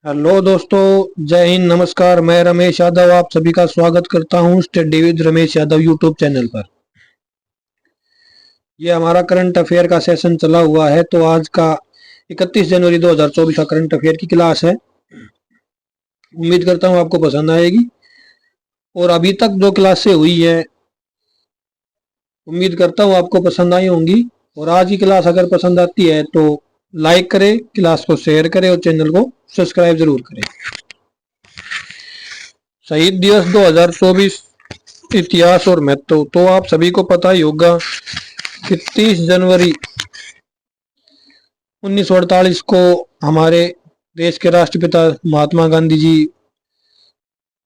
Hello दोस्तों, जय हिंद, नमस्कार। मैं रमेश यादव आप सभी का स्वागत करता हूं study with Ramesh Yadav YouTube channel पर। ये हमारा करंट अफेयर का सेशन चला हुआ है। तो आज का 31 जनवरी 2024 का करंट अफेयर की क्लास है। उम्मीद करता हूं आपको पसंद आएगी। और अभी तक जो क्लासें हुई है, उम्मीद करता हूं आपको पसंद आई होंगी। और आज की क्लास अगर पसंद आती है तो लाइक करें, क्लास को शेयर करें और चैनल को सब्सक्राइब जरूर करें। शहीद दिवस 2024 इतिहास और महत्व। तो आप सभी को पता ही होगा कि 30 जनवरी 1948 को हमारे देश के राष्ट्रपिता महात्मा गांधी जी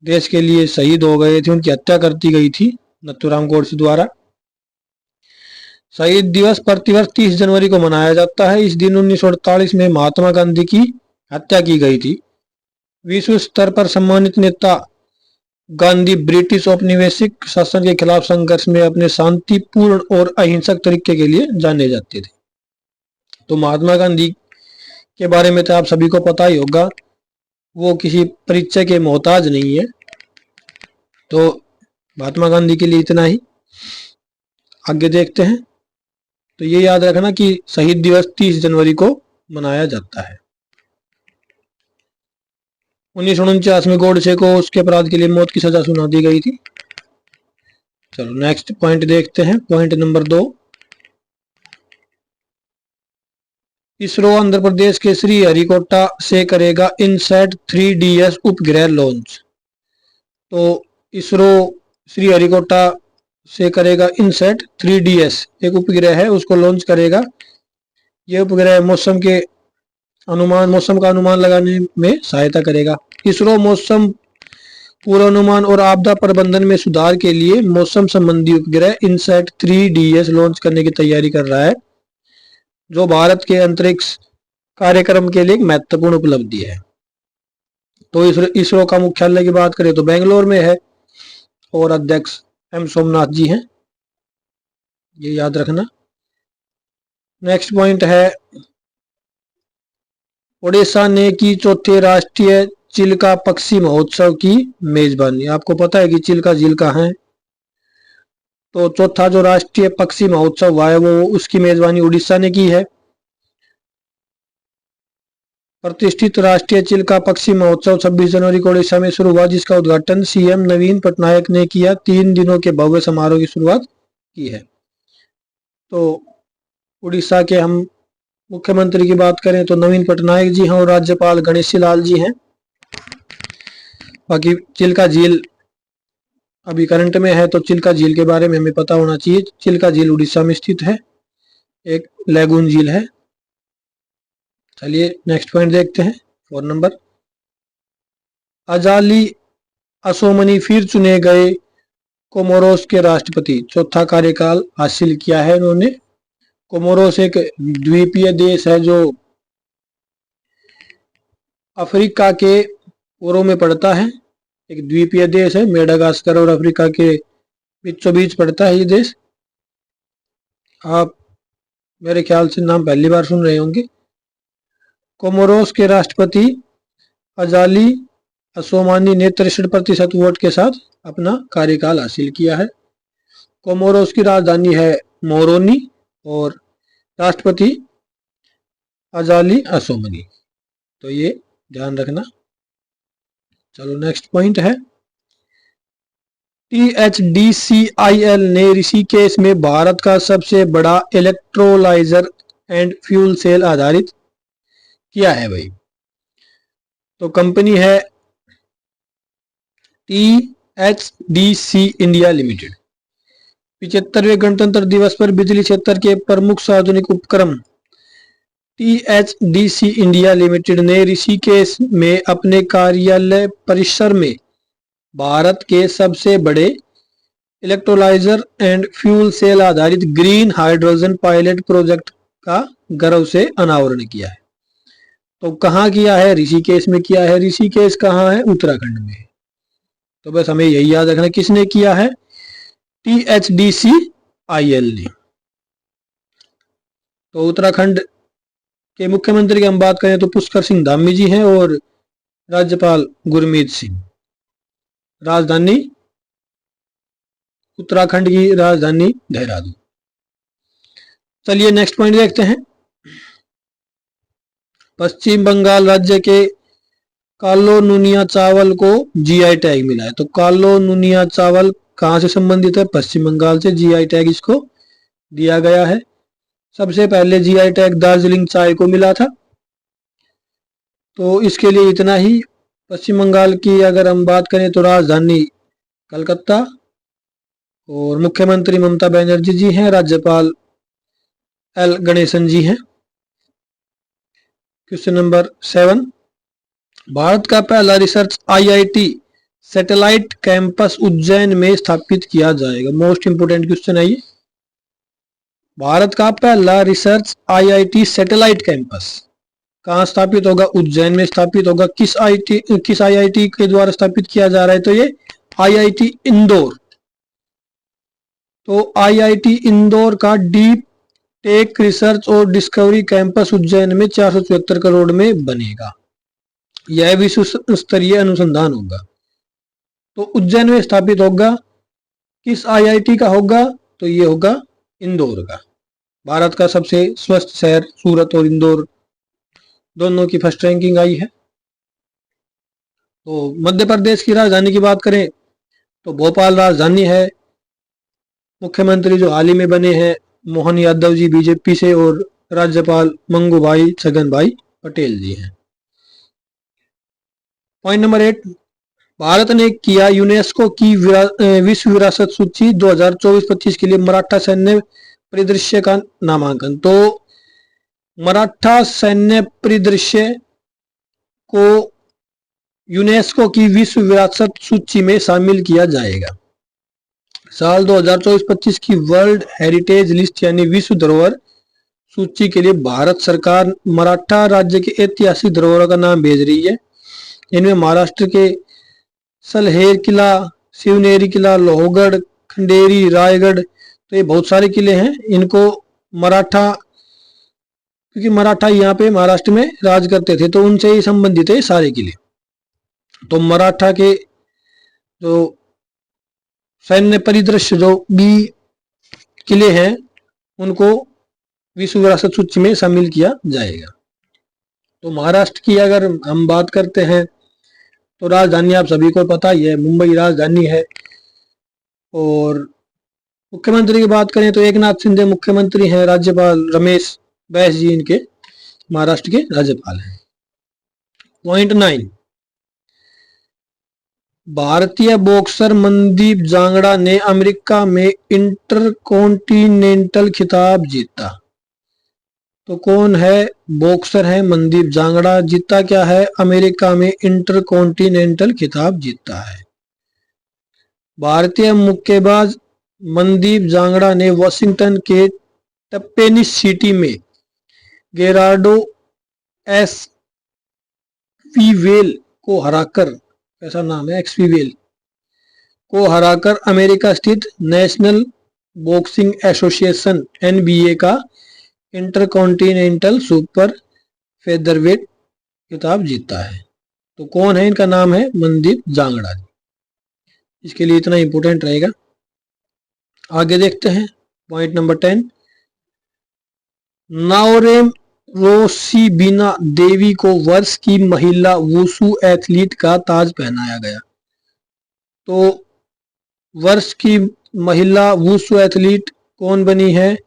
देश के लिए शहीद हो गए थे। उनकी हत्या कर दी गई थी नथुराम गोडसे द्वारा। शहीद दिवस प्रतिवर्ष 30 जनवरी को मनाया जाता है। इस दिन 1948 में महात्मा गांधी की हत्या की गई थी। विश्व स्तर पर सम्मानित नेता गांधी ब्रिटिश औपनिवेशिक शासन के खिलाफ संघर्ष में अपने शांतिपूर्ण और अहिंसक तरीके के लिए जाने जाते थे। तो महात्मा गांधी के बारे में तो आप सभी को पता ही होगा, वो किसी परिचय के मोहताज नहीं है। तो महात्मा गांधी के लिए इतना ही। आगे देखते हैं। तो ये याद रखना कि शहीद दिवस 30 जनवरी को मनाया जाता है। 1949 में गोडसे को उसके अपराध के लिए मौत की सजा सुना दी गई थी। चलो नेक्स्ट पॉइंट देखते हैं। Point number 2। इसरो आंध्र प्रदेश के श्रीहरिकोटा से करेगा इनसैट 3DS उपग्रह लॉन्च। तो इसरो श्रीहरिकोटा से करेगा इनसैट 3DS, एक उपग्रह है, उसको लॉन्च करेगा। यह उपग्रह मौसम का अनुमान लगाने में सहायता करेगा। इसरो मौसम पूर्वानुमान और आपदा प्रबंधन में सुधार के लिए मौसम संबंधी उपग्रह इनसैट 3DS लॉन्च करने की तैयारी कर रहा है, जो भारत के अंतरिक्ष कार्यक्रम के लिए एक महत्वपूर्ण उपलब्धि है। तो इसरो का मुख्यालय की बात करें तो बेंगलोर में है और अध्यक्ष एम सोमनाथ जी हैं, ये याद रखना। नेक्स्ट पॉइंट है, ओडिशा ने की चौथे राष्ट्रीय चिल्का पक्षी महोत्सव की मेजबानी। आपको पता है कि चिल्का झील कहाँ है। तो चौथा जो राष्ट्रीय पक्षी महोत्सव हुआ है, वो उसकी मेजबानी उड़ीसा ने की है। प्रतिष्ठित राष्ट्रीय चिल्का पक्षी महोत्सव 26 जनवरी को उड़ीसा में शुरू हुआ, जिसका उद्घाटन सीएम नवीन पटनायक ने किया। 3 दिनों के भव्य समारोह की शुरुआत की है। तो उड़ीसा के हम मुख्यमंत्री की बात करें तो नवीन पटनायक जी हैं और राज्यपाल गणेशी लाल जी हैं। बाकी चिल्का झील अभी करंट में है, तो चिल्का झील के बारे में हमें पता होना चाहिए। चिल्का झील उड़ीसा में स्थित है, एक लैगून झील है। चलिए नेक्स्ट पॉइंट देखते हैं। 4 नंबर, अजाली असोमनी फिर चुने गए कोमोरोस के राष्ट्रपति। चौथा कार्यकाल हासिल किया है उन्होंने। कोमोरोस एक द्वीपीय देश है जो अफ्रीका के पूर्व में पड़ता है। एक द्वीपीय देश है, मेडागास्कर और अफ्रीका के बीचों बीच पड़ता है ये देश। आप मेरे ख्याल से नाम पहली बार सुन रहे होंगे। कोमोरोस के राष्ट्रपति अजाली असोमानी ने 63% वोट के साथ अपना कार्यकाल हासिल किया है। कोमोरोस की राजधानी है मोरोनी और राष्ट्रपति अजाली असोमनी। तो ये ध्यान रखना। चलो नेक्स्ट पॉइंट है, THDCIL ने ऋषिकेश में भारत का सबसे बड़ा इलेक्ट्रोलाइजर एंड फ्यूल सेल आधारित किया है भाई। तो कंपनी है THDC इंडिया लिमिटेड। 75वें गणतंत्र दिवस पर बिजली क्षेत्र के प्रमुख सार्वजनिक उपक्रम THDC इंडिया लिमिटेड ने ऋषिकेश में अपने कार्यालय परिसर में भारत के सबसे बड़े इलेक्ट्रोलाइजर एंड फ्यूल सेल आधारित ग्रीन हाइड्रोजन पायलट प्रोजेक्ट का गर्व से अनावरण किया है। तो कहाँ किया है? ऋषिकेश में किया है। ऋषिकेश कहाँ है? उत्तराखंड में। तो बस हमें यही याद रखना, किसने किया है? THDCIL ने। तो उत्तराखंड के मुख्यमंत्री की हम बात करें तो पुष्कर सिंह धामी जी हैं और राज्यपाल गुरमीत सिंह। राजधानी उत्तराखंड की राजधानी देहरादून। चलिए नेक्स्ट पॉइंट देखते हैं। पश्चिम बंगाल राज्य के कालो नुनिया चावल को जीआई टैग मिला है। तो कालो नुनिया चावल कहां से संबंधित है? पश्चिम बंगाल से जीआई टैग इसको दिया गया है। सबसे पहले जीआई टैग दार्जिलिंग चाय को मिला था। तो इसके लिए इतना ही। पश्चिम बंगाल की अगर हम बात करें तो राजधानी कलकत्ता और मुख्यमंत्री ममता बनर्जी जी हैं, राज्यपाल एल गणेशन जी हैं। क्वेश्चन नंबर 7, भारत का पहला research IIT satellite campus Ujjain में स्थापित किया जाएगा। मोस्ट इंपोर्टेंट क्वेश्चन है ये। भारत का पहला रिसर्च आईआईटी सैटेलाइट कैंपस कहां स्थापित होगा? उज्जैन में स्थापित होगा। किस आईआईटी के द्वारा स्थापित किया जा रहा है? तो ये आईआईटी इंदौर। तो आईआईटी इंदौर का डीप टेक रिसर्च और डिस्कवरी कैंपस उज्जैन में 474 करोड़ में बनेगा। यह विश्व स्तरीय अनुसंधान होगा। तो उज्जैन में स्थापित होगा। किस आईआईटी का होगा? तो ये होगा इंदौर का। भारत का सबसे स्वस्थ शहर सूरत और इंदौर दोनों की फर्स्ट रैंकिंग आई है। तो मध्य प्रदेश की राजधानी की बात करें तो भोपाल राजधानी है। मुख्यमंत्री जो हाल ही में बने हैं मोहन यादव जी बीजेपी से, और राज्यपाल मंगू भाई छगन भाई पटेल जी हैं। पॉइंट नंबर 8, भारत ने किया यूनेस्को की विश्व विरासत सूची 2024-25 के लिए मराठा सैन्य परिदृश्य का नामांकन। तो मराठा सैन्य परिदृश्य को यूनेस्को की विश्व विरासत सूची में शामिल किया जाएगा। साल 2024-25 की वर्ल्ड हेरिटेज लिस्ट यानी विश्व धरोहर सूची के लिए भारत सरकार मराठा राज्य के ऐतिहासिक धरोहरों का नाम भेज रही है। इनमें महाराष्ट्र के सलहेर किला, शिवनेरी किला, लोहगढ़, खंडेरी, रायगढ़, तो ये बहुत सारे किले हैं। इनको मराठा, क्योंकि मराठा यहाँ पे महाराष्ट्र में राज करते थे तो उनसे ही संबंधित है सारे किले। तो मराठा के जो सैन्य परिदृश्य जो भी किले हैं उनको विश्व विरासत सूची में शामिल किया जाएगा। तो महाराष्ट्र की अगर हम बात करते हैं तो राजधानी आप सभी को पता ही है, मुंबई राजधानी है। और मुख्यमंत्री की बात करें तो एकनाथ शिंदे मुख्यमंत्री हैं, राज्यपाल रमेश बैस जी इनके महाराष्ट्र के राज्यपाल हैं। पॉइंट 9, भारतीय बॉक्सर मनदीप जांगड़ा ने अमेरिका में इंटरकॉन्टिनेंटल खिताब जीता। तो कौन है बॉक्सर है मनदीप जांगड़ा, जीता क्या है? अमेरिका में इंटरकॉन्टिनेंटल खिताब जीता है। भारतीय मुक्केबाज मनदीप जांगड़ा ने वॉशिंगटन के टप्पेनिस सिटी में गेरार्डो एक्सवीवेल को हराकर, कैसा नाम है, एक्सवीवेल को हराकर अमेरिका स्थित नेशनल बॉक्सिंग एसोसिएशन एनबीए का इंटरकॉन्टिनेंटल सुपर फेदरवेट खिताब जीता है। तो कौन है? इनका नाम है मनदीप जांगड़ा। इसके लिए इतना इंपॉर्टेंट रहेगा। आगे देखते हैं पॉइंट नंबर 10, नाओरेम रोसिबिना देवी को वर्ष की महिला वुशु एथलीट का ताज पहनाया गया। तो वर्ष की महिला वुशु एथलीट कौन बनी है?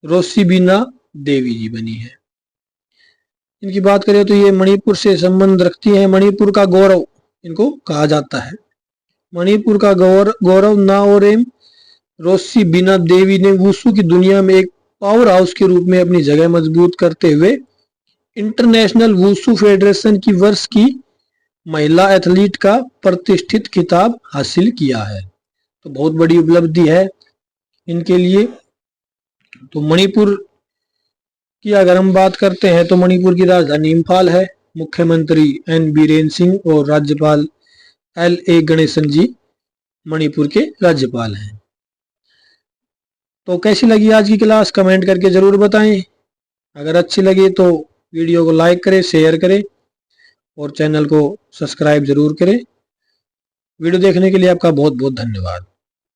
रोसिबिना देवी जी बनी है। इनकी बात करें तो ये मणिपुर से संबंध रखती है। मणिपुर का गौरव इनको कहा जाता है। मणिपुर का गौरव नाओरेम रोसिबिना देवी ने वुशु की दुनिया में एक पावर हाउस के रूप में अपनी जगह मजबूत करते हुए इंटरनेशनल वुशु फेडरेशन की वर्ष की महिला एथलीट का प्रतिष्ठित खिताब हासिल किया है। तो बहुत बड़ी उपलब्धि है इनके लिए। तो मणिपुर की अगर हम बात करते हैं तो मणिपुर की राजधानी इंफाल है। मुख्यमंत्री एन बीरेन सिंह और राज्यपाल एल ए गणेशन जी मणिपुर के राज्यपाल हैं। तो कैसी लगी आज की क्लास कमेंट करके जरूर बताएं। अगर अच्छी लगी तो वीडियो को लाइक करें, शेयर करें और चैनल को सब्सक्राइब जरूर करें। वीडियो देखने के लिए आपका बहुत बहुत धन्यवाद।